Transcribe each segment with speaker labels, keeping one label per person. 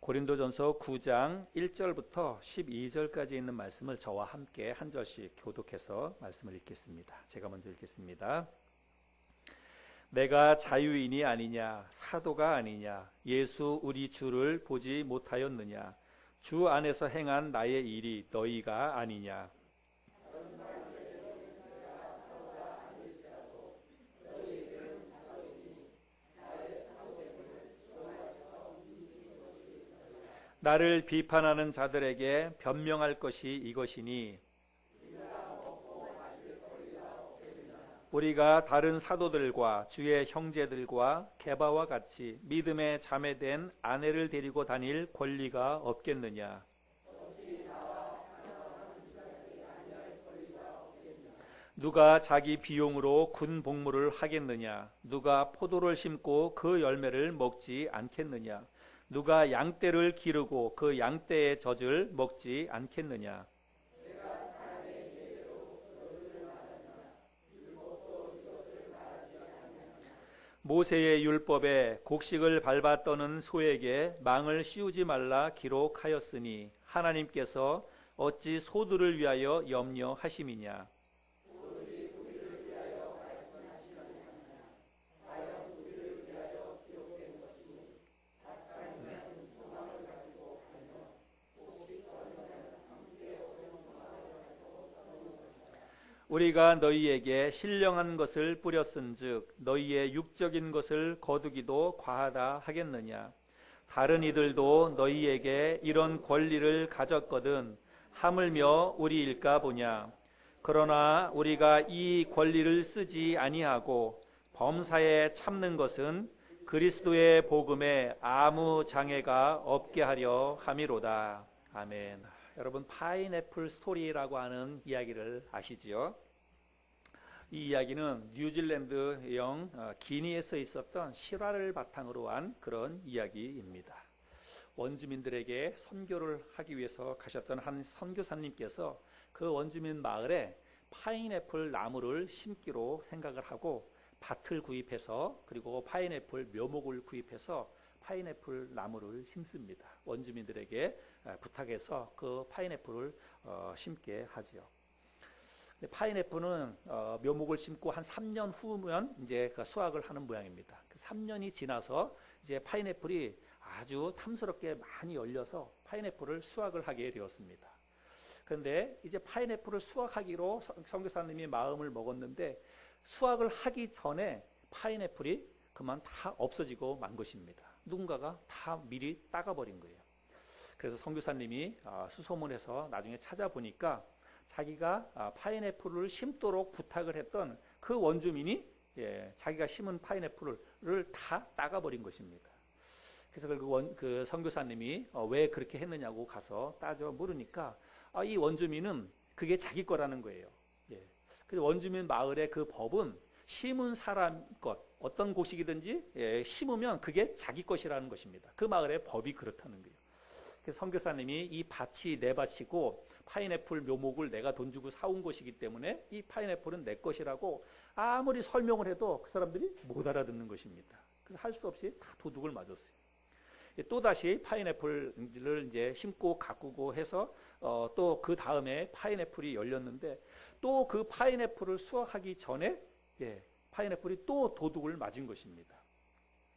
Speaker 1: 고린도전서 9장 1절부터 12절까지 있는 말씀을 저와 함께 한 절씩 교독해서 말씀을 읽겠습니다. 제가 먼저 읽겠습니다. 내가 자유인이 아니냐, 사도가 아니냐, 예수 우리 주를 보지 못하였느냐, 주 안에서 행한 나의 일이 너희가 아니냐. 나를 비판하는 자들에게 변명할 것이 이것이니 우리가 다른 사도들과 주의 형제들과 게바와 같이 믿음에 자매된 아내를 데리고 다닐 권리가 없겠느냐. 누가 자기 비용으로 군 복무를 하겠느냐. 누가 포도를 심고 그 열매를 먹지 않겠느냐. 누가 양떼를 기르고 그 양떼의 젖을 먹지 않겠느냐. 모세의 율법에 곡식을 밟아 떠는 소에게 망을 씌우지 말라 기록하였으니 하나님께서 어찌 소들을 위하여 염려하심이냐. 우리가 너희에게 신령한 것을 뿌렸은즉 너희의 육적인 것을 거두기도 과하다 하겠느냐. 다른 이들도 너희에게 이런 권리를 가졌거든 하물며 우리일까 보냐. 그러나 우리가 이 권리를 쓰지 아니하고 범사에 참는 것은 그리스도의 복음에 아무 장애가 없게 하려 함이로다. 아멘. 여러분, 파인애플 스토리라고 하는 이야기를 아시지요? 이 이야기는 뉴질랜드형 기니에서 있었던 실화를 바탕으로 한 그런 이야기입니다. 원주민들에게 선교를 하기 위해서 가셨던 한 선교사님께서 그 원주민 마을에 파인애플 나무를 심기로 생각을 하고 밭을 구입해서 그리고 파인애플 묘목을 구입해서 파인애플 나무를 심습니다. 원주민들에게 부탁해서 그 파인애플을 심게 하지요. 파인애플은 묘목을 심고 한 3년 후면 이제 그 수확을 하는 모양입니다. 3년이 지나서 이제 파인애플이 아주 탐스럽게 많이 열려서 파인애플을 수확을 하게 되었습니다. 그런데 이제 파인애플을 수확하기로 선교사님이 마음을 먹었는데 수확을 하기 전에 파인애플이 그만 다 없어지고 만 것입니다. 누군가가 다 미리 따가버린 거예요. 그래서 선교사님이 수소문해서 나중에 찾아보니까 자기가 파인애플을 심도록 부탁을 했던 그 원주민이 자기가 심은 파인애플을 다 따가버린 것입니다. 그래서 그 선교사님이 왜 그렇게 했느냐고 가서 따져 물으니까 이 원주민은 그게 자기 거라는 거예요. 그래서 원주민 마을의 그 법은 심은 사람 것, 어떤 곡식이든지 심으면 그게 자기 것이라는 것입니다. 그 마을의 법이 그렇다는 거예요. 그래서 선교사님이 이 밭이 내 밭이고 파인애플 묘목을 내가 돈 주고 사온 것이기 때문에 이 파인애플은 내 것이라고 아무리 설명을 해도 그 사람들이 못 알아듣는 것입니다. 그래서 할 수 없이 다 도둑을 맞았어요. 또다시 파인애플을 이제 심고 가꾸고 해서 또 그 다음에 파인애플이 열렸는데 또 그 파인애플을 수확하기 전에 파인애플이 또 도둑을 맞은 것입니다.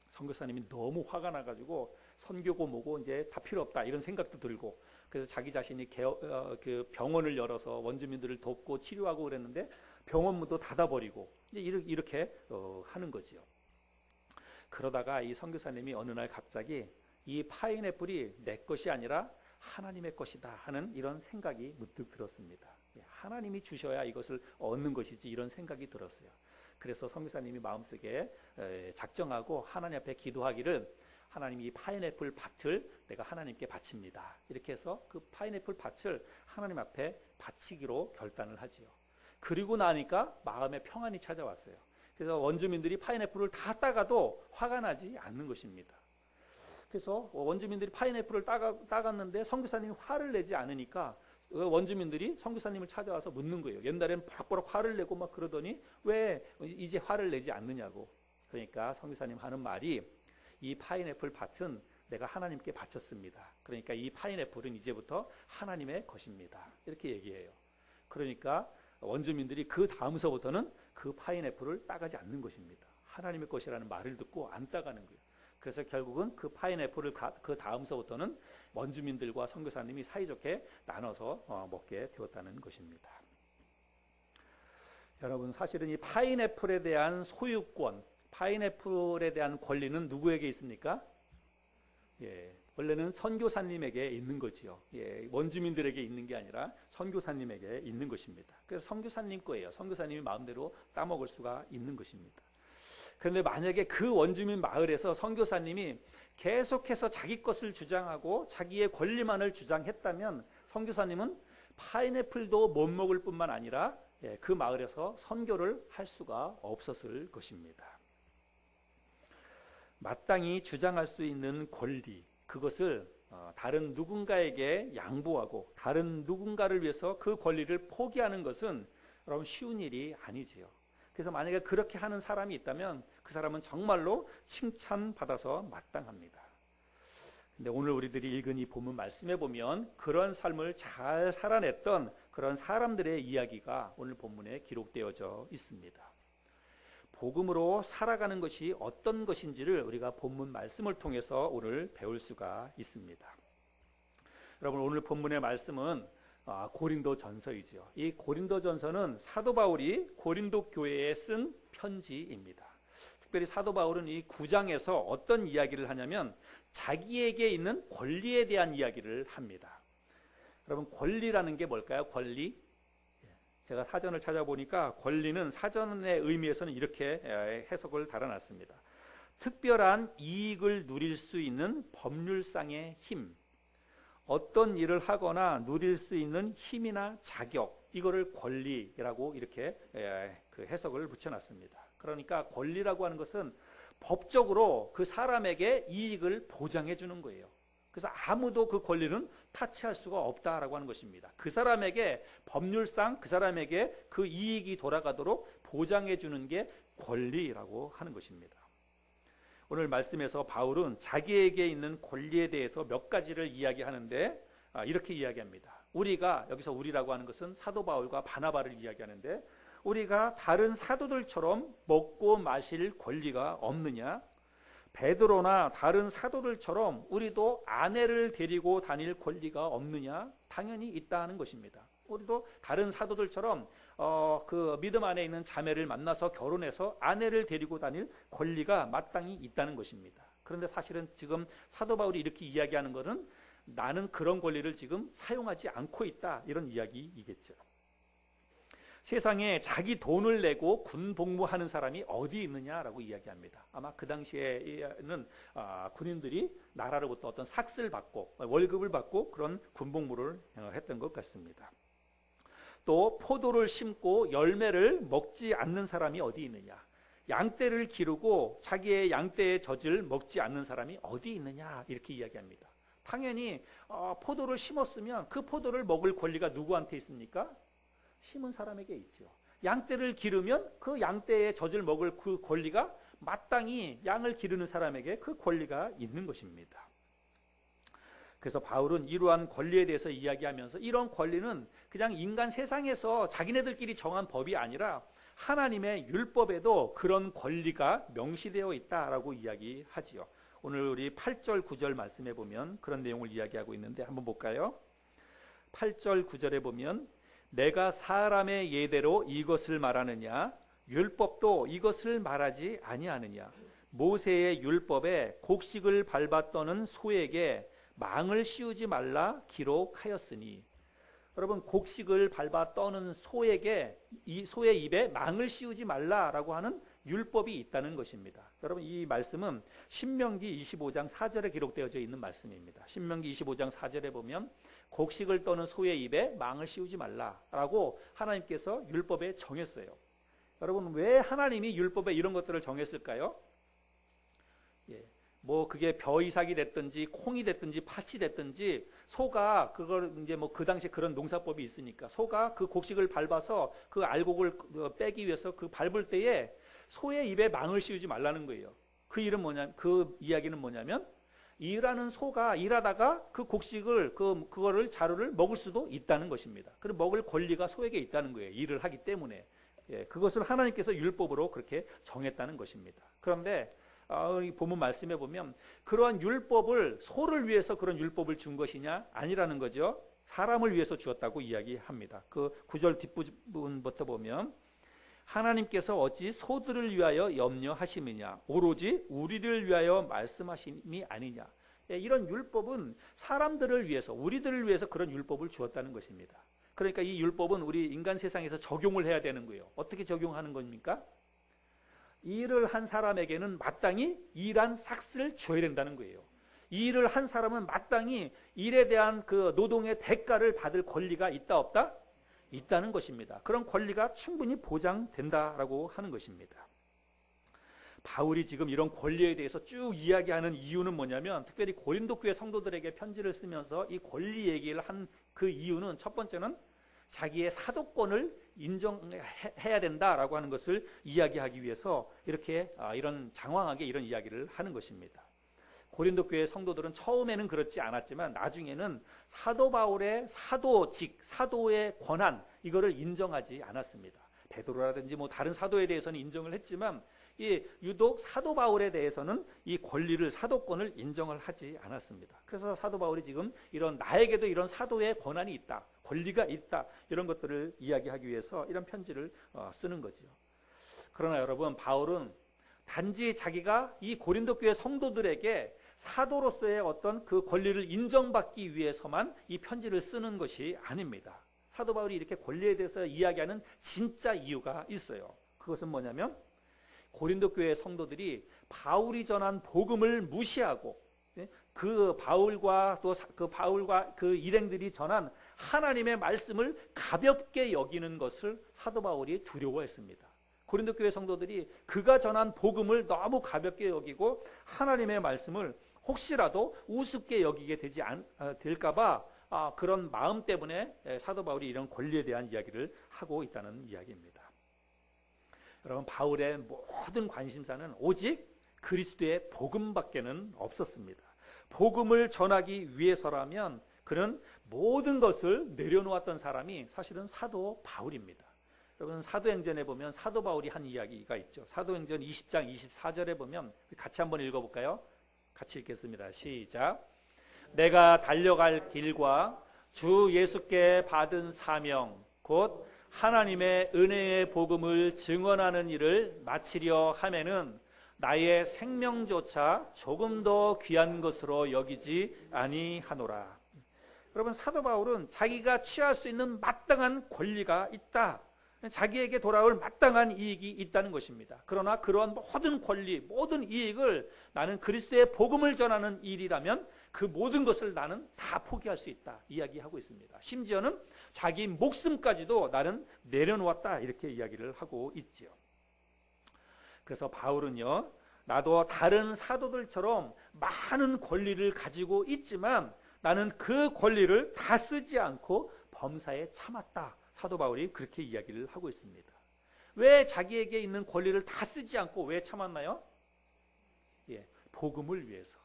Speaker 1: 선교사님이 너무 화가 나가지고 선교고 뭐고 이제 다 필요 없다 이런 생각도 들고 그래서 자기 자신이 그 병원을 열어서 원주민들을 돕고 치료하고 그랬는데 병원문도 닫아버리고 이제 이렇게 하는 거지요. 그러다가 이 선교사님이 어느 날 갑자기 이 파인애플이 내 것이 아니라 하나님의 것이다 하는 이런 생각이 문득 들었습니다. 하나님이 주셔야 이것을 얻는 것이지 이런 생각이 들었어요. 그래서 선교사님이 마음속에 작정하고 하나님 앞에 기도하기를 하나님이 이 파인애플 밭을 내가 하나님께 바칩니다. 이렇게 해서 그 파인애플 밭을 하나님 앞에 바치기로 결단을 하지요. 그리고 나니까 마음에 평안이 찾아왔어요. 그래서 원주민들이 파인애플을 다 따가도 화가 나지 않는 것입니다. 그래서 원주민들이 파인애플을 따갔는데 선교사님이 화를 내지 않으니까 원주민들이 선교사님을 찾아와서 묻는 거예요. 옛날에는 빡빡 화를 내고 막 그러더니 왜 이제 화를 내지 않느냐고. 그러니까 선교사님 하는 말이 이 파인애플 밭은 내가 하나님께 바쳤습니다. 그러니까 이 파인애플은 이제부터 하나님의 것입니다. 이렇게 얘기해요. 그러니까 원주민들이 그 다음서부터는 그 파인애플을 따가지 않는 것입니다. 하나님의 것이라는 말을 듣고 안 따가는 거예요. 그래서 결국은 그 파인애플을 그 다음서부터는 원주민들과 선교사님이 사이좋게 나눠서 먹게 되었다는 것입니다. 여러분, 사실은 이 파인애플에 대한 소유권, 파인애플에 대한 권리는 누구에게 있습니까? 예, 원래는 선교사님에게 있는 거지요. 예, 원주민들에게 있는 게 아니라 선교사님에게 있는 것입니다. 그래서 선교사님 거예요. 선교사님이 마음대로 따먹을 수가 있는 것입니다. 그런데 만약에 그 원주민 마을에서 선교사님이 계속해서 자기 것을 주장하고 자기의 권리만을 주장했다면 선교사님은 파인애플도 못 먹을 뿐만 아니라 그 마을에서 선교를 할 수가 없었을 것입니다. 마땅히 주장할 수 있는 권리, 그것을 다른 누군가에게 양보하고 다른 누군가를 위해서 그 권리를 포기하는 것은 여러분 쉬운 일이 아니지요. 그래서 만약에 그렇게 하는 사람이 있다면 그 사람은 정말로 칭찬받아서 마땅합니다. 근데 오늘 우리들이 읽은 이 본문 말씀에 보면 그런 삶을 잘 살아냈던 그런 사람들의 이야기가 오늘 본문에 기록되어져 있습니다. 복음으로 살아가는 것이 어떤 것인지를 우리가 본문 말씀을 통해서 오늘 배울 수가 있습니다. 여러분, 오늘 본문의 말씀은 고린도 전서이죠. 이 고린도 전서는 사도 바울이 고린도 교회에 쓴 편지입니다. 특별히 사도 바울은 이 9장에서 어떤 이야기를 하냐면 자기에게 있는 권리에 대한 이야기를 합니다. 여러분, 권리라는 게 뭘까요? 권리? 제가 사전을 찾아보니까 권리는 사전의 의미에서는 이렇게 해석을 달아놨습니다. 특별한 이익을 누릴 수 있는 법률상의 힘, 어떤 일을 하거나 누릴 수 있는 힘이나 자격, 이거를 권리라고 이렇게 그 해석을 붙여놨습니다. 그러니까 권리라고 하는 것은 법적으로 그 사람에게 이익을 보장해 주는 거예요. 그래서 아무도 그 권리는 타치할 수가 없다라고 하는 것입니다. 그 사람에게 법률상 그 사람에게 그 이익이 돌아가도록 보장해 주는 게 권리라고 하는 것입니다. 오늘 말씀에서 바울은 자기에게 있는 권리에 대해서 몇 가지를 이야기하는데 이렇게 이야기합니다. 우리가, 여기서 우리라고 하는 것은 사도 바울과 바나바를 이야기하는데, 우리가 다른 사도들처럼 먹고 마실 권리가 없느냐? 베드로나 다른 사도들처럼 우리도 아내를 데리고 다닐 권리가 없느냐? 당연히 있다는 것입니다. 우리도 다른 사도들처럼 그 믿음 안에 있는 자매를 만나서 결혼해서 아내를 데리고 다닐 권리가 마땅히 있다는 것입니다. 그런데 사실은 지금 사도 바울이 이렇게 이야기하는 것은 나는 그런 권리를 지금 사용하지 않고 있다, 이런 이야기이겠죠. 세상에 자기 돈을 내고 군 복무하는 사람이 어디 있느냐라고 이야기합니다. 아마 그 당시에는 군인들이 나라로부터 어떤 삭스를 받고 월급을 받고 그런 군 복무를 했던 것 같습니다. 또 포도를 심고 열매를 먹지 않는 사람이 어디 있느냐, 양떼를 기르고 자기의 양떼의 젖을 먹지 않는 사람이 어디 있느냐, 이렇게 이야기합니다. 당연히 포도를 심었으면 그 포도를 먹을 권리가 누구한테 있습니까? 심은 사람에게 있죠. 양떼를 기르면 그 양떼의 젖을 먹을 그 권리가 마땅히 양을 기르는 사람에게 그 권리가 있는 것입니다. 그래서 바울은 이러한 권리에 대해서 이야기하면서 이런 권리는 그냥 인간 세상에서 자기네들끼리 정한 법이 아니라 하나님의 율법에도 그런 권리가 명시되어 있다라고 이야기하지요. 오늘 우리 8절 9절 말씀에 보면 그런 내용을 이야기하고 있는데 한번 볼까요? 8절 9절에 보면 내가 사람의 예대로 이것을 말하느냐, 율법도 이것을 말하지 아니하느냐. 모세의 율법에 곡식을 밟아 떠는 소에게 망을 씌우지 말라 기록하였으니. 여러분, 곡식을 밟아 떠는 소에게, 이 소의 입에 망을 씌우지 말라라고 하는 율법이 있다는 것입니다. 여러분, 이 말씀은 신명기 25장 4절에 기록되어져 있는 말씀입니다. 신명기 25장 4절에 보면 곡식을 떠는 소의 입에 망을 씌우지 말라라고 하나님께서 율법에 정했어요. 여러분, 왜 하나님이 율법에 이런 것들을 정했을까요? 뭐 그게 벼 이삭이 됐든지 콩이 됐든지 팥이 됐든지 소가 그걸 이제 뭐 그 당시에 그런 농사법이 있으니까 소가 그 곡식을 밟아서 그 알곡을 빼기 위해서 그 밟을 때에 소의 입에 망을 씌우지 말라는 거예요. 그 이야기는 뭐냐면 일하는 소가 일하다가 그 곡식을 그거를 자루를 먹을 수도 있다는 것입니다. 그리고 먹을 권리가 소에게 있다는 거예요. 일을 하기 때문에. 예, 그것을 하나님께서 율법으로 그렇게 정했다는 것입니다. 그런데 이 본문 말씀에 보면 그러한 율법을 소를 위해서 그런 율법을 준 것이냐? 아니라는 거죠. 사람을 위해서 주었다고 이야기합니다. 그 9절 뒷부분부터 보면 하나님께서 어찌 소들을 위하여 염려하심이냐 오로지 우리를 위하여 말씀하심이 아니냐. 예, 이런 율법은 사람들을 위해서 우리들을 위해서 그런 율법을 주었다는 것입니다. 그러니까 이 율법은 우리 인간 세상에서 적용을 해야 되는 거예요. 어떻게 적용하는 겁니까? 일을 한 사람에게는 마땅히 일한 삭스를 줘야 된다는 거예요. 일을 한 사람은 마땅히 일에 대한 그 노동의 대가를 받을 권리가 있다 없다? 있다는 것입니다. 그런 권리가 충분히 보장된다라고 하는 것입니다. 바울이 지금 이런 권리에 대해서 쭉 이야기하는 이유는 뭐냐면 특별히 고린도 교회 성도들에게 편지를 쓰면서 이 권리 얘기를 한 그 이유는 첫 번째는 자기의 사도권을 인정해야 된다라고 하는 것을 이야기하기 위해서 이렇게 이런 장황하게 이런 이야기를 하는 것입니다. 고린도 교회 성도들은 처음에는 그렇지 않았지만 나중에는 사도 바울의 사도직, 사도의 권한 이거를 인정하지 않았습니다. 베드로라든지 뭐 다른 사도에 대해서는 인정을 했지만 이 유독 사도 바울에 대해서는 이 권리를 사도권을 인정을 하지 않았습니다. 그래서 사도 바울이 지금 이런 나에게도 이런 사도의 권한이 있다, 권리가 있다 이런 것들을 이야기하기 위해서 이런 편지를 쓰는 거죠. 그러나 여러분 바울은 단지 자기가 이 고린도 교회 성도들에게 사도로서의 어떤 그 권리를 인정받기 위해서만 이 편지를 쓰는 것이 아닙니다. 사도 바울이 이렇게 권리에 대해서 이야기하는 진짜 이유가 있어요. 그것은 뭐냐면 고린도 교회 성도들이 바울이 전한 복음을 무시하고 그 바울과 또 그 바울과 그 일행들이 전한 하나님의 말씀을 가볍게 여기는 것을 사도 바울이 두려워했습니다. 고린도 교회 성도들이 그가 전한 복음을 너무 가볍게 여기고 하나님의 말씀을 혹시라도 우습게 여기게 될까봐 그런 마음 때문에 사도 바울이 이런 권리에 대한 이야기를 하고 있다는 이야기입니다. 여러분 바울의 모든 관심사는 오직 그리스도의 복음밖에는 없었습니다. 복음을 전하기 위해서라면 그는 모든 것을 내려놓았던 사람이 사실은 사도 바울입니다. 여러분 사도행전에 보면 사도 바울이 한 이야기가 있죠. 사도행전 20장 24절에 보면 같이 한번 읽어볼까요? 같이 읽겠습니다. 시작. 내가 달려갈 길과 주 예수께 받은 사명 곧 하나님의 은혜의 복음을 증언하는 일을 마치려 하면은 나의 생명조차 조금 더 귀한 것으로 여기지 아니하노라. 여러분 사도 바울은 자기가 취할 수 있는 마땅한 권리가 있다. 자기에게 돌아올 마땅한 이익이 있다는 것입니다. 그러나 그러한 모든 권리, 모든 이익을 나는 그리스도의 복음을 전하는 일이라면 그 모든 것을 나는 다 포기할 수 있다 이야기하고 있습니다. 심지어는 자기 목숨까지도 나는 내려놓았다 이렇게 이야기를 하고 있지요. 그래서 바울은요, 나도 다른 사도들처럼 많은 권리를 가지고 있지만 나는 그 권리를 다 쓰지 않고 범사에 참았다. 사도 바울이 그렇게 이야기를 하고 있습니다. 왜 자기에게 있는 권리를 다 쓰지 않고 왜 참았나요? 예, 복음을 위해서.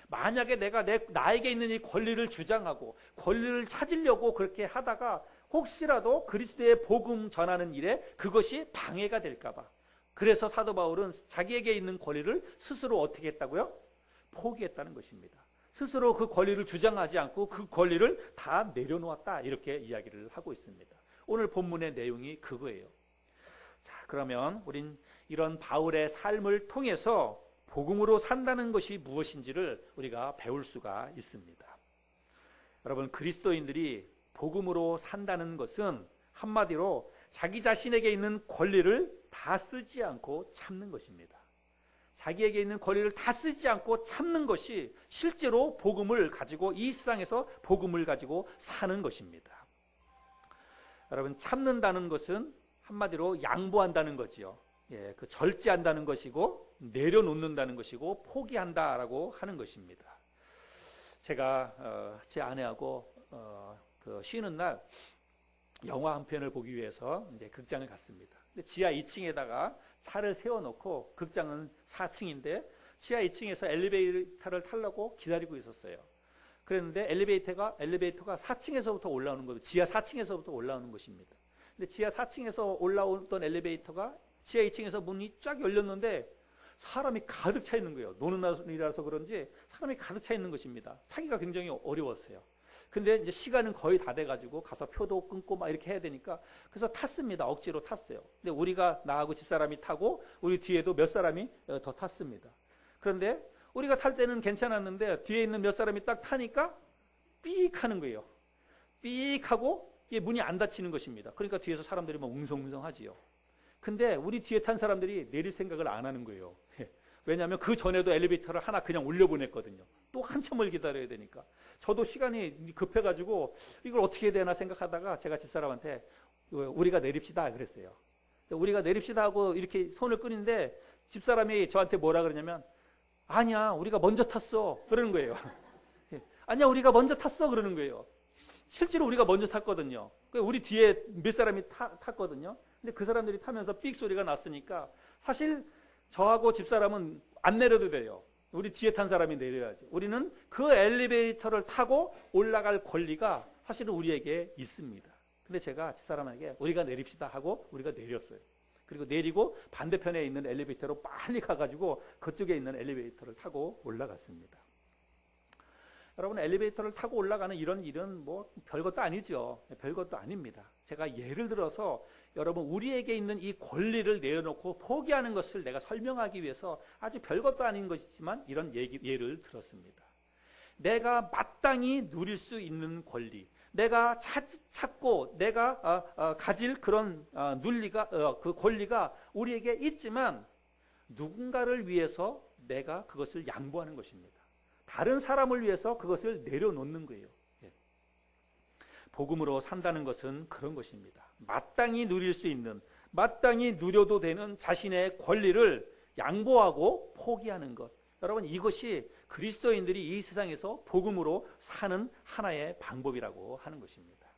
Speaker 1: 만약에 내가 나에게 있는 이 권리를 주장하고 권리를 찾으려고 그렇게 하다가 혹시라도 그리스도의 복음 전하는 일에 그것이 방해가 될까 봐. 그래서 사도 바울은 자기에게 있는 권리를 스스로 어떻게 했다고요? 포기했다는 것입니다. 스스로 그 권리를 주장하지 않고 그 권리를 다 내려놓았다 이렇게 이야기를 하고 있습니다. 오늘 본문의 내용이 그거예요. 자, 그러면 우린 이런 바울의 삶을 통해서 복음으로 산다는 것이 무엇인지를 우리가 배울 수가 있습니다. 여러분, 그리스도인들이 복음으로 산다는 것은 한마디로 자기 자신에게 있는 권리를 다 쓰지 않고 참는 것입니다. 자기에게 있는 권리를 다 쓰지 않고 참는 것이 실제로 복음을 가지고 이 세상에서 복음을 가지고 사는 것입니다. 여러분, 참는다는 것은 한마디로 양보한다는 거지요. 예, 그 절제한다는 것이고 내려놓는다는 것이고 포기한다라고 하는 것입니다. 제가 제 아내하고 그 쉬는 날 영화 한 편을 보기 위해서 이제 극장을 갔습니다. 근데 지하 2층에다가 차를 세워놓고 극장은 4층인데 지하 2층에서 엘리베이터를 타려고 기다리고 있었어요. 그랬는데 엘리베이터가 4층에서부터 올라오는 거예요. 지하 4층에서부터 올라오는 것입니다. 근데 지하 4층에서 올라오던 엘리베이터가 지하 2층에서 문이 쫙 열렸는데 사람이 가득 차 있는 거예요. 노는 날이라서 그런지 사람이 가득 차 있는 것입니다. 타기가 굉장히 어려웠어요. 근데 이제 시간은 거의 다 돼가지고 가서 표도 끊고 막 이렇게 해야 되니까 그래서 탔습니다. 억지로 탔어요. 근데 우리가 나하고 집사람이 타고 우리 뒤에도 몇 사람이 더 탔습니다. 그런데 우리가 탈 때는 괜찮았는데 뒤에 있는 몇 사람이 딱 타니까 삑 하는 거예요. 삑 하고 이게 문이 안 닫히는 것입니다. 그러니까 뒤에서 사람들이 막 웅성웅성하지요. 근데 우리 뒤에 탄 사람들이 내릴 생각을 안 하는 거예요. 왜냐하면 그 전에도 엘리베이터를 하나 그냥 올려보냈거든요. 또 한참을 기다려야 되니까. 저도 시간이 급해가지고 이걸 어떻게 해야 되나 생각하다가 제가 집사람한테 우리가 내립시다 그랬어요. 우리가 내립시다 하고 이렇게 손을 끄는데 집사람이 저한테 뭐라 그러냐면 아니야 우리가 먼저 탔어 그러는 거예요. 아니야 우리가 먼저 탔어 그러는 거예요. 실제로 우리가 먼저 탔거든요. 우리 뒤에 몇 사람이 탔거든요. 근데 그 사람들이 타면서 삑 소리가 났으니까 사실 저하고 집사람은 안 내려도 돼요. 우리 뒤에 탄 사람이 내려야지. 우리는 그 엘리베이터를 타고 올라갈 권리가 사실은 우리에게 있습니다. 근데 제가 집사람에게 우리가 내립시다 하고 우리가 내렸어요. 그리고 내리고 반대편에 있는 엘리베이터로 빨리 가가지고 그쪽에 있는 엘리베이터를 타고 올라갔습니다. 여러분 엘리베이터를 타고 올라가는 이런 일은 뭐 별것도 아니죠. 별것도 아닙니다. 제가 예를 들어서 여러분 우리에게 있는 이 권리를 내어놓고 포기하는 것을 내가 설명하기 위해서 아주 별것도 아닌 것이지만 이런 예를 들었습니다. 내가 마땅히 누릴 수 있는 권리, 내가 찾고 내가 가질 그런 그 권리가 우리에게 있지만 누군가를 위해서 내가 그것을 양보하는 것입니다. 다른 사람을 위해서 그것을 내려놓는 거예요. 복음으로 산다는 것은 그런 것입니다. 마땅히 누릴 수 있는, 마땅히 누려도 되는 자신의 권리를 양보하고 포기하는 것. 여러분 이것이 그리스도인들이 이 세상에서 복음으로 사는 하나의 방법이라고 하는 것입니다.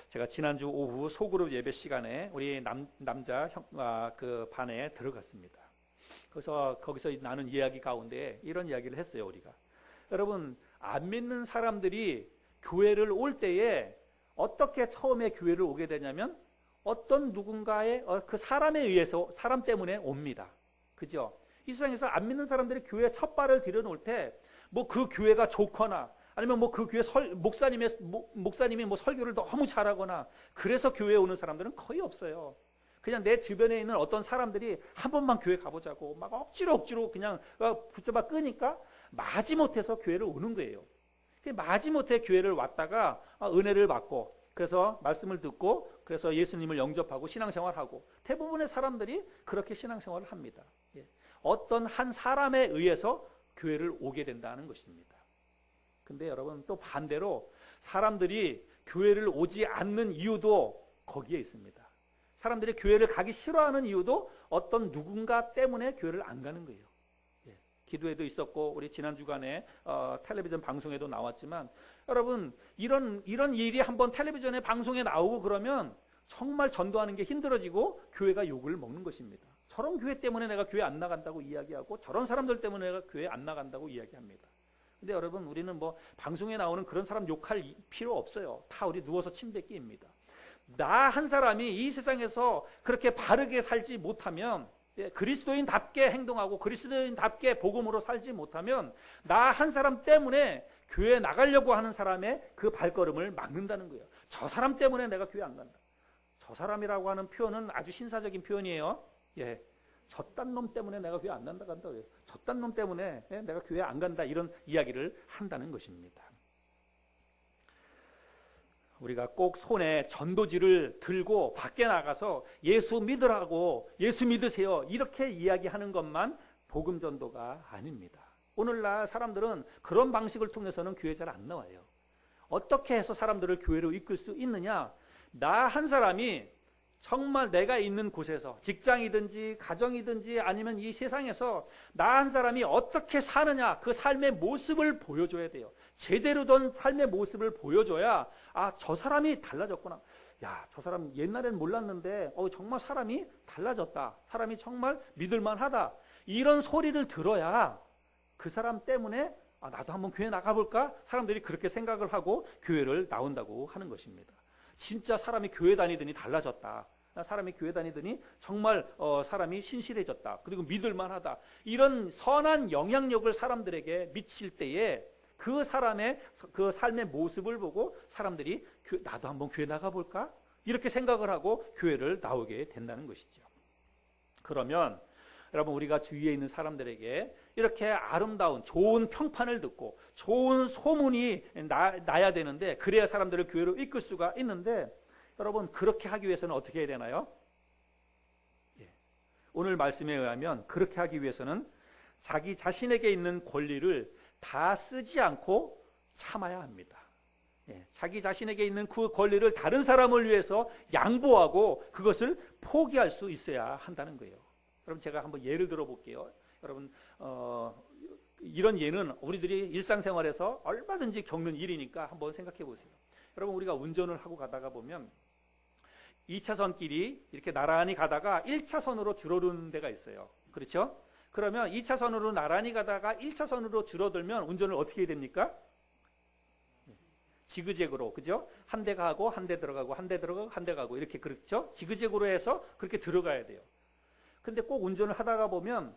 Speaker 1: 제가 지난주 오후 소그룹 예배 시간에 우리 남자 그 반에 들어갔습니다. 그래서 거기서 나눈 이야기 가운데 이런 이야기를 했어요. 우리가 여러분 안 믿는 사람들이 교회를 올 때에 어떻게 처음에 교회를 오게 되냐면 어떤 누군가의 그 사람에 의해서 사람 때문에 옵니다. 그죠? 이 세상에서 안 믿는 사람들이 교회에 첫 발을 들여놓을 때 뭐 그 교회가 좋거나 아니면 뭐 그 교회 목사님이 뭐 설교를 너무 잘하거나 그래서 교회에 오는 사람들은 거의 없어요. 그냥 내 주변에 있는 어떤 사람들이 한 번만 교회 가보자고 막 억지로 그냥 붙잡아 끄니까 마지못해서 교회를 오는 거예요. 마지못해 교회를 왔다가 은혜를 받고 그래서 말씀을 듣고 그래서 예수님을 영접하고 신앙생활하고 대부분의 사람들이 그렇게 신앙생활을 합니다. 어떤 한 사람에 의해서 교회를 오게 된다는 것입니다. 근데 여러분 또 반대로 사람들이 교회를 오지 않는 이유도 거기에 있습니다. 사람들이 교회를 가기 싫어하는 이유도 어떤 누군가 때문에 교회를 안 가는 거예요. 기도회도 있었고 우리 지난 주간에 텔레비전 방송에도 나왔지만 여러분 이런 일이 한번 텔레비전에 방송에 나오고 그러면 정말 전도하는 게 힘들어지고 교회가 욕을 먹는 것입니다. 저런 교회 때문에 내가 교회 안 나간다고 이야기하고 저런 사람들 때문에 내가 교회 안 나간다고 이야기합니다. 근데 여러분 우리는 뭐 방송에 나오는 그런 사람 욕할 필요 없어요. 다 우리 누워서 침 뱉기입니다. 나 한 사람이 이 세상에서 그렇게 바르게 살지 못하면 그리스도인답게 행동하고 그리스도인답게 복음으로 살지 못하면 나 한 사람 때문에 교회에 나가려고 하는 사람의 그 발걸음을 막는다는 거예요. 저 사람 때문에 내가 교회 안 간다. 저 사람이라고 하는 표현은 아주 신사적인 표현이에요. 저딴 놈 때문에 내가 교회 안 간다. 저딴 놈 때문에 내가 교회 안 간다. 이런 이야기를 한다는 것입니다. 우리가 꼭 손에 전도지를 들고 밖에 나가서 예수 믿으라고 예수 믿으세요 이렇게 이야기하는 것만 복음 전도가 아닙니다. 오늘날 사람들은 그런 방식을 통해서는 교회 잘 안 나와요. 어떻게 해서 사람들을 교회로 이끌 수 있느냐? 나 한 사람이 정말 내가 있는 곳에서 직장이든지 가정이든지 아니면 이 세상에서 나 한 사람이 어떻게 사느냐 그 삶의 모습을 보여줘야 돼요. 제대로 된 삶의 모습을 보여줘야 저 사람이 달라졌구나. 저 사람 옛날엔 몰랐는데 정말 사람이 달라졌다. 사람이 정말 믿을만하다. 이런 소리를 들어야 그 사람 때문에 나도 한번 교회 나가볼까? 사람들이 그렇게 생각을 하고 교회를 나온다고 하는 것입니다. 진짜 사람이 교회 다니더니 달라졌다. 사람이 교회 다니더니 정말 사람이 신실해졌다. 그리고 믿을만하다. 이런 선한 영향력을 사람들에게 미칠 때에 그 사람의 그 삶의 모습을 보고 사람들이 나도 한번 교회 나가볼까? 이렇게 생각을 하고 교회를 나오게 된다는 것이죠. 그러면 여러분, 우리가 주위에 있는 사람들에게 이렇게 아름다운 좋은 평판을 듣고 좋은 소문이 나야 되는데, 그래야 사람들을 교회로 이끌 수가 있는데, 여러분, 그렇게 하기 위해서는 어떻게 해야 되나요? 오늘 말씀에 의하면 그렇게 하기 위해서는 자기 자신에게 있는 권리를 다 쓰지 않고 참아야 합니다. 자기 자신에게 있는 그 권리를 다른 사람을 위해서 양보하고 그것을 포기할 수 있어야 한다는 거예요. 여러분, 제가 한번 예를 들어 볼게요. 여러분, 이런 예는 우리들이 일상생활에서 얼마든지 겪는 일이니까 한번 생각해 보세요. 여러분, 우리가 운전을 하고 가다가 보면 2차선 길이 이렇게 나란히 가다가 1차선으로 줄어드는 데가 있어요. 그렇죠? 그러면 2차선으로 나란히 가다가 1차선으로 줄어들면 운전을 어떻게 해야 됩니까? 지그재그로, 그죠? 한 대 가고 한 대 들어가고 한 대 들어가고 한 대 가고 이렇게, 그렇죠? 지그재그로 해서 그렇게 들어가야 돼요. 근데 꼭 운전을 하다가 보면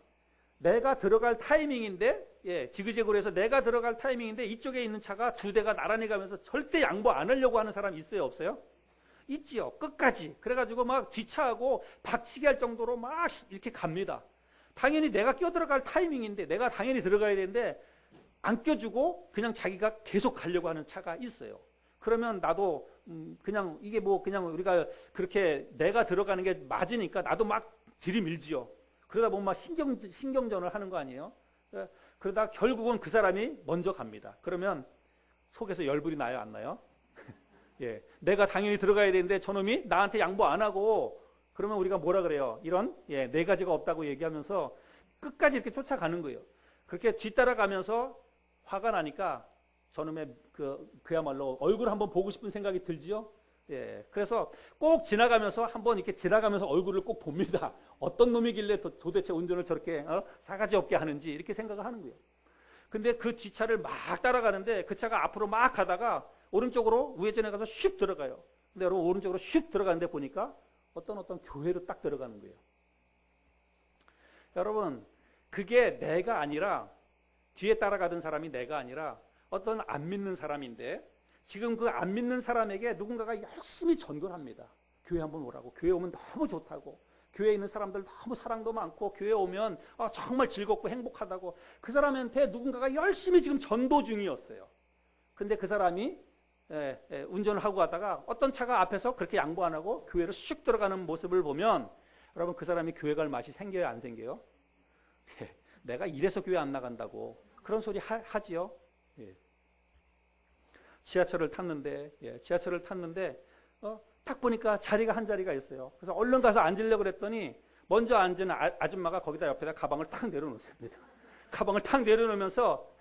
Speaker 1: 내가 들어갈 타이밍인데, 지그재그로 해서 내가 들어갈 타이밍인데 이쪽에 있는 차가 두 대가 나란히 가면서 절대 양보 안 하려고 하는 사람 있어요, 없어요? 있지요. 끝까지. 그래가지고 막 뒤차하고 박치기 할 정도로 막 이렇게 갑니다. 당연히 내가 끼어들어갈 타이밍인데, 내가 당연히 들어가야 되는데 안 껴주고 그냥 자기가 계속 가려고 하는 차가 있어요. 그러면 나도 그냥 이게 뭐 그냥 우리가 그렇게 내가 들어가는 게 맞으니까 나도 막 들이밀지요. 그러다 보면 막 신경전을 하는 거 아니에요? 그러다 결국은 그 사람이 먼저 갑니다. 그러면 속에서 열불이 나요, 안 나요? 내가 당연히 들어가야 되는데 저놈이 나한테 양보 안 하고, 그러면 우리가 뭐라 그래요? 이런 네 가지가 없다고 얘기하면서 끝까지 이렇게 쫓아가는 거예요. 그렇게 뒤따라가면서 화가 나니까 저놈의 그야말로 얼굴 한번 보고 싶은 생각이 들지요. 그래서 꼭 지나가면서 한번 이렇게 지나가면서 얼굴을 꼭 봅니다. 어떤 놈이길래 도대체 운전을 저렇게 싸가지 없게 하는지 이렇게 생각을 하는 거예요. 근데 그 뒷차를 막 따라가는데 그 차가 앞으로 막 가다가 오른쪽으로 우회전해 가서 슉 들어가요. 근데 여러분, 오른쪽으로 슉 들어가는데 보니까 어떤 교회로 딱 들어가는 거예요. 여러분, 그게 내가 아니라, 뒤에 따라가던 사람이 내가 아니라 어떤 안 믿는 사람인데, 지금 그 안 믿는 사람에게 누군가가 열심히 전도를 합니다. 교회 한번 오라고. 교회 오면 너무 좋다고. 교회에 있는 사람들 너무 사랑도 많고 교회 오면 정말 즐겁고 행복하다고. 그 사람한테 누군가가 열심히 지금 전도 중이었어요. 근데 그 사람이 운전을 하고 가다가 어떤 차가 앞에서 그렇게 양보 안 하고 교회로 슉 들어가는 모습을 보면, 여러분, 그 사람이 교회 갈 맛이 생겨요, 안 생겨요? 내가 이래서 교회 안 나간다고 그런 소리 하지요. 지하철을 탔는데 딱 보니까 자리가 한 자리가 있어요. 그래서 얼른 가서 앉으려고 그랬더니 먼저 앉은 아줌마가 거기다 옆에다 가방을 탁 내려놓습니다. 가방을 탁 내려놓으면서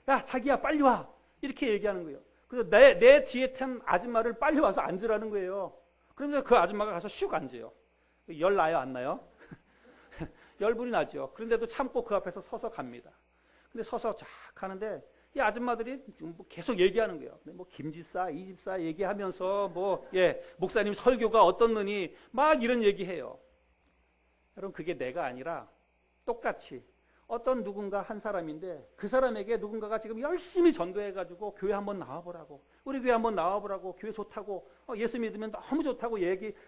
Speaker 1: 야, 자기야, 빨리 와, 이렇게 얘기하는 거예요. 그래서 내 뒤에 탄 아줌마를 빨리 와서 앉으라는 거예요. 그러면서 그 아줌마가 가서 슉 앉아요. 열 나요, 안 나요? 열불이 나죠. 그런데도 참고 그 앞에서 서서 갑니다. 근데 서서 쫙 가는데 이 아줌마들이 계속 얘기하는 거예요. 뭐 김집사, 이집사 얘기하면서 목사님 설교가 어떻느니 막 이런 얘기해요. 여러분, 그게 내가 아니라 똑같이 어떤 누군가 한 사람인데, 그 사람에게 누군가가 지금 열심히 전도해가지고 교회 한번 나와보라고, 우리 교회 한번 나와보라고, 교회 좋다고, 예수 믿으면 너무 좋다고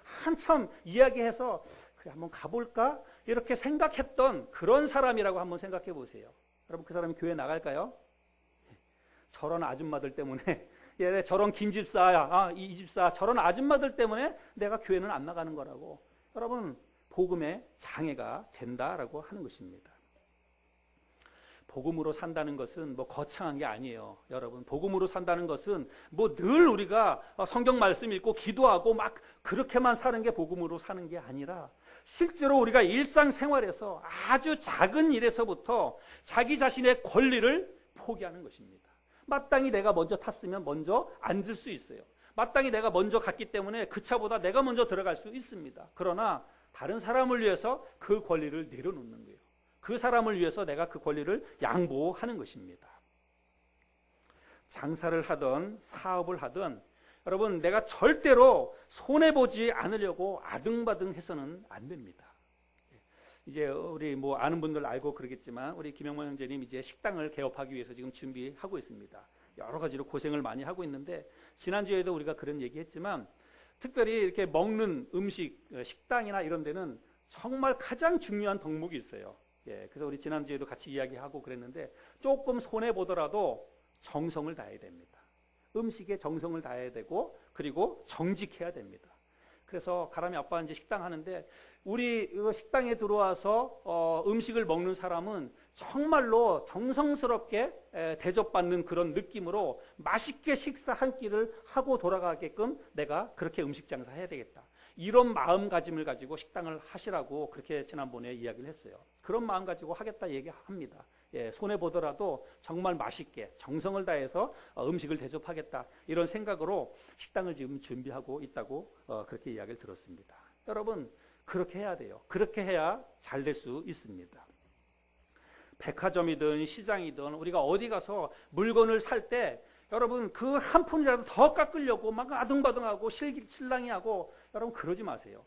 Speaker 1: 한참 이야기해서 그래 한번 가볼까? 이렇게 생각했던 그런 사람이라고 한번 생각해 보세요. 여러분, 그 사람이 교회 나갈까요? 저런 아줌마들 때문에, 저런 김집사, 이집사, 저런 아줌마들 때문에 내가 교회는 안 나가는 거라고. 여러분, 복음의 장애가 된다라고 하는 것입니다. 복음으로 산다는 것은 뭐 거창한 게 아니에요. 여러분, 복음으로 산다는 것은 뭐 늘 우리가 성경 말씀 읽고 기도하고 막 그렇게만 사는 게 복음으로 사는 게 아니라, 실제로 우리가 일상생활에서 아주 작은 일에서부터 자기 자신의 권리를 포기하는 것입니다. 마땅히 내가 먼저 탔으면 먼저 앉을 수 있어요. 마땅히 내가 먼저 갔기 때문에 그 차보다 내가 먼저 들어갈 수 있습니다. 그러나 다른 사람을 위해서 그 권리를 내려놓는 거예요. 그 사람을 위해서 내가 그 권리를 양보하는 것입니다. 장사를 하든 사업을 하든 여러분, 내가 절대로 손해보지 않으려고 아등바등해서는 안 됩니다. 이제 우리 뭐 아는 분들 알고 그러겠지만 우리 김영만 형제님 이제 식당을 개업하기 위해서 지금 준비하고 있습니다. 여러 가지로 고생을 많이 하고 있는데, 지난주에도 우리가 그런 얘기했지만 특별히 이렇게 먹는 음식, 식당이나 이런 데는 정말 가장 중요한 덕목이 있어요. 그래서 우리 지난주에도 같이 이야기하고 그랬는데, 조금 손해보더라도 정성을 다해야 됩니다. 음식에 정성을 다해야 되고, 그리고 정직해야 됩니다. 그래서 가람이 아빠 이제 식당 하는데, 우리 식당에 들어와서 음식을 먹는 사람은 정말로 정성스럽게 대접받는 그런 느낌으로 맛있게 식사 한 끼를 하고 돌아가게끔 내가 그렇게 음식 장사해야 되겠다. 이런 마음가짐을 가지고 식당을 하시라고 그렇게 지난번에 이야기를 했어요. 그런 마음 가지고 하겠다 얘기합니다. 손해보더라도 정말 맛있게 정성을 다해서 음식을 대접하겠다, 이런 생각으로 식당을 지금 준비하고 있다고 그렇게 이야기를 들었습니다. 여러분, 그렇게 해야 돼요. 그렇게 해야 잘 될 수 있습니다. 백화점이든 시장이든 우리가 어디 가서 물건을 살 때 여러분, 그 한 푼이라도 더 깎으려고 막 아등바등하고 실랑이 하고, 여러분 그러지 마세요.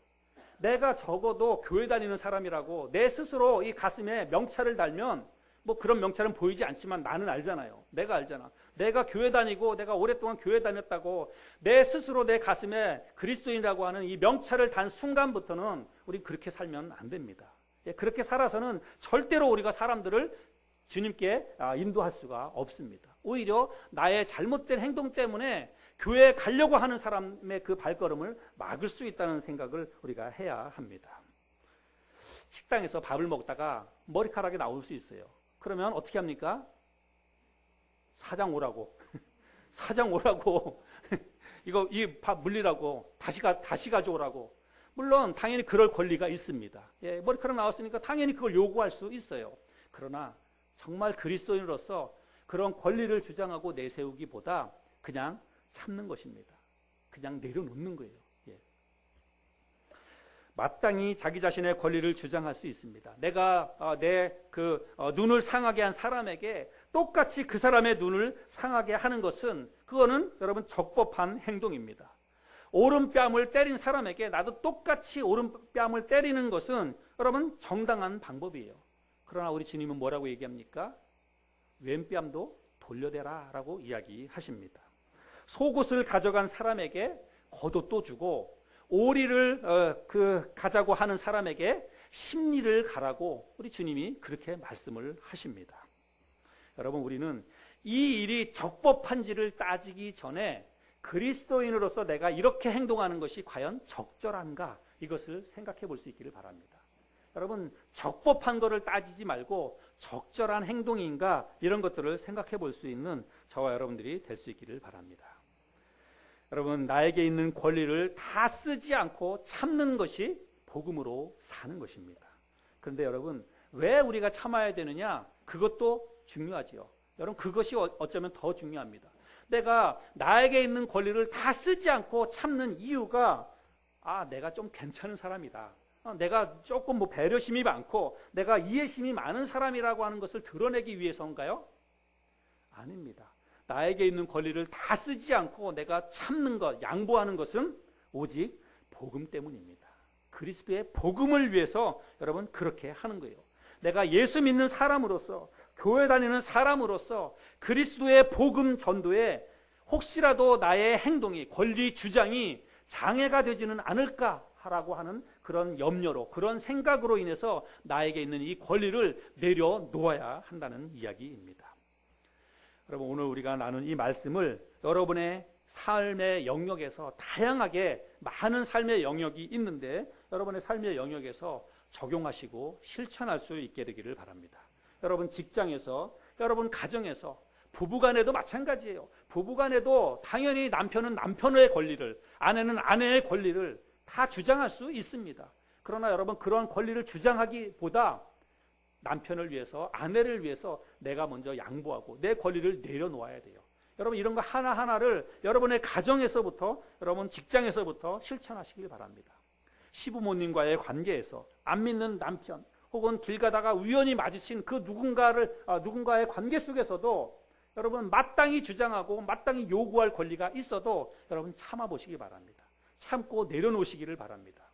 Speaker 1: 내가 적어도 교회 다니는 사람이라고 내 스스로 이 가슴에 명찰을 달면, 뭐 그런 명찰은 보이지 않지만 나는 알잖아요. 내가 알잖아. 내가 교회 다니고 내가 오랫동안 교회 다녔다고 내 스스로 내 가슴에 그리스도인이라고 하는 이 명찰을 단 순간부터는 우리 그렇게 살면 안 됩니다. 그렇게 살아서는 절대로 우리가 사람들을 주님께 인도할 수가 없습니다. 오히려 나의 잘못된 행동 때문에 교회에 가려고 하는 사람의 그 발걸음을 막을 수 있다는 생각을 우리가 해야 합니다. 식당에서 밥을 먹다가 머리카락이 나올 수 있어요. 그러면 어떻게 합니까? 사장 오라고. 사장 오라고. 이 밥 물리라고. 다시 가져오라고. 물론 당연히 그럴 권리가 있습니다. 머리카락 나왔으니까 당연히 그걸 요구할 수 있어요. 그러나 정말 그리스도인으로서 그런 권리를 주장하고 내세우기보다 그냥 참는 것입니다. 그냥 내려놓는 거예요. 마땅히 자기 자신의 권리를 주장할 수 있습니다. 내가 내 눈을 상하게 한 사람에게 똑같이 그 사람의 눈을 상하게 하는 것은, 그거는 여러분 적법한 행동입니다. 오른뺨을 때린 사람에게 나도 똑같이 오른뺨을 때리는 것은 여러분 정당한 방법이에요. 그러나 우리 주님은 뭐라고 얘기합니까? 왼뺨도 돌려대라 라고 이야기하십니다. 속옷을 가져간 사람에게 겉옷도 주고, 오리를 가자고 하는 사람에게 십리를 가라고 우리 주님이 그렇게 말씀을 하십니다. 여러분, 우리는 이 일이 적법한지를 따지기 전에 그리스도인으로서 내가 이렇게 행동하는 것이 과연 적절한가, 이것을 생각해 볼 수 있기를 바랍니다. 여러분, 적법한 것을 따지지 말고 적절한 행동인가, 이런 것들을 생각해 볼 수 있는 저와 여러분들이 될 수 있기를 바랍니다. 여러분, 나에게 있는 권리를 다 쓰지 않고 참는 것이 복음으로 사는 것입니다. 그런데 여러분, 왜 우리가 참아야 되느냐? 그것도 중요하지요. 여러분, 그것이 어쩌면 더 중요합니다. 내가 나에게 있는 권리를 다 쓰지 않고 참는 이유가, 내가 좀 괜찮은 사람이다. 내가 조금 배려심이 많고 내가 이해심이 많은 사람이라고 하는 것을 드러내기 위해서인가요? 아닙니다. 나에게 있는 권리를 다 쓰지 않고 내가 참는 것, 양보하는 것은 오직 복음 때문입니다. 그리스도의 복음을 위해서 여러분 그렇게 하는 거예요. 내가 예수 믿는 사람으로서, 교회 다니는 사람으로서 그리스도의 복음 전도에 혹시라도 나의 행동이, 권리 주장이 장애가 되지는 않을까라고 하는 그런 염려로, 그런 생각으로 인해서 나에게 있는 이 권리를 내려놓아야 한다는 이야기입니다. 여러분, 오늘 우리가 나눈 이 말씀을 여러분의 삶의 영역에서, 다양하게 많은 삶의 영역이 있는데 여러분의 삶의 영역에서 적용하시고 실천할 수 있게 되기를 바랍니다. 여러분 직장에서, 여러분 가정에서, 부부간에도 마찬가지예요. 부부간에도 당연히 남편은 남편의 권리를, 아내는 아내의 권리를 다 주장할 수 있습니다. 그러나 여러분, 그런 권리를 주장하기보다 남편을 위해서, 아내를 위해서 내가 먼저 양보하고 내 권리를 내려놓아야 돼요. 여러분, 이런 거 하나하나를 여러분의 가정에서부터, 여러분 직장에서부터 실천하시길 바랍니다. 시부모님과의 관계에서, 안 믿는 남편 혹은 길 가다가 우연히 마주친 그 누군가의 관계 속에서도 여러분 마땅히 주장하고 마땅히 요구할 권리가 있어도 여러분 참아보시기 바랍니다. 참고 내려놓으시기를 바랍니다.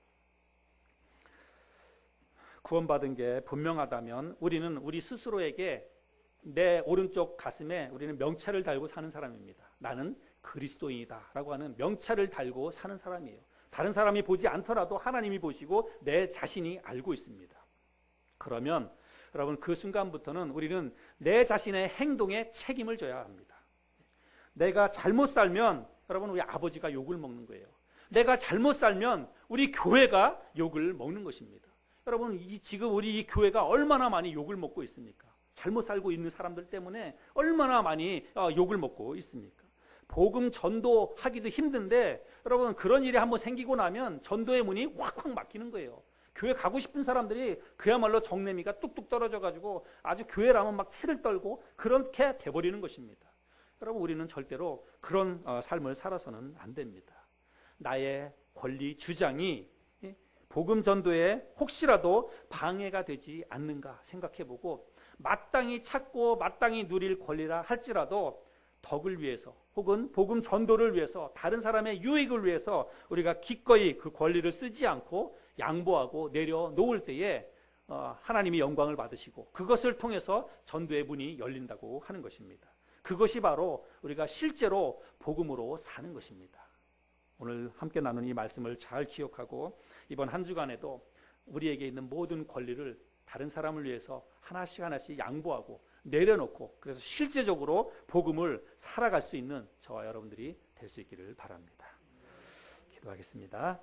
Speaker 1: 구원받은 게 분명하다면 우리는 우리 스스로에게 내 오른쪽 가슴에 우리는 명찰을 달고 사는 사람입니다. 나는 그리스도인이다 라고 하는 명찰을 달고 사는 사람이에요. 다른 사람이 보지 않더라도 하나님이 보시고 내 자신이 알고 있습니다. 그러면 여러분 그 순간부터는 우리는 내 자신의 행동에 책임을 져야 합니다. 내가 잘못 살면 여러분 우리 아버지가 욕을 먹는 거예요. 내가 잘못 살면 우리 교회가 욕을 먹는 것입니다. 여러분 지금 우리 이 교회가 얼마나 많이 욕을 먹고 있습니까? 잘못 살고 있는 사람들 때문에 얼마나 많이 욕을 먹고 있습니까? 복음 전도하기도 힘든데 여러분 그런 일이 한번 생기고 나면 전도의 문이 확확 막히는 거예요. 교회 가고 싶은 사람들이 그야말로 정내미가 뚝뚝 떨어져가지고 아주 교회라면 막 치를 떨고 그렇게 돼버리는 것입니다. 여러분 우리는 절대로 그런 삶을 살아서는 안 됩니다. 나의 권리 주장이 복음 전도에 혹시라도 방해가 되지 않는가 생각해보고 마땅히 찾고 마땅히 누릴 권리라 할지라도 덕을 위해서 혹은 복음 전도를 위해서 다른 사람의 유익을 위해서 우리가 기꺼이 그 권리를 쓰지 않고 양보하고 내려놓을 때에 하나님이 영광을 받으시고 그것을 통해서 전도의 문이 열린다고 하는 것입니다. 그것이 바로 우리가 실제로 복음으로 사는 것입니다. 오늘 함께 나눈 이 말씀을 잘 기억하고 이번 한 주간에도 우리에게 있는 모든 권리를 다른 사람을 위해서 하나씩 하나씩 양보하고 내려놓고 그래서 실제적으로 복음을 살아갈 수 있는 저와 여러분들이 될 수 있기를 바랍니다. 기도하겠습니다.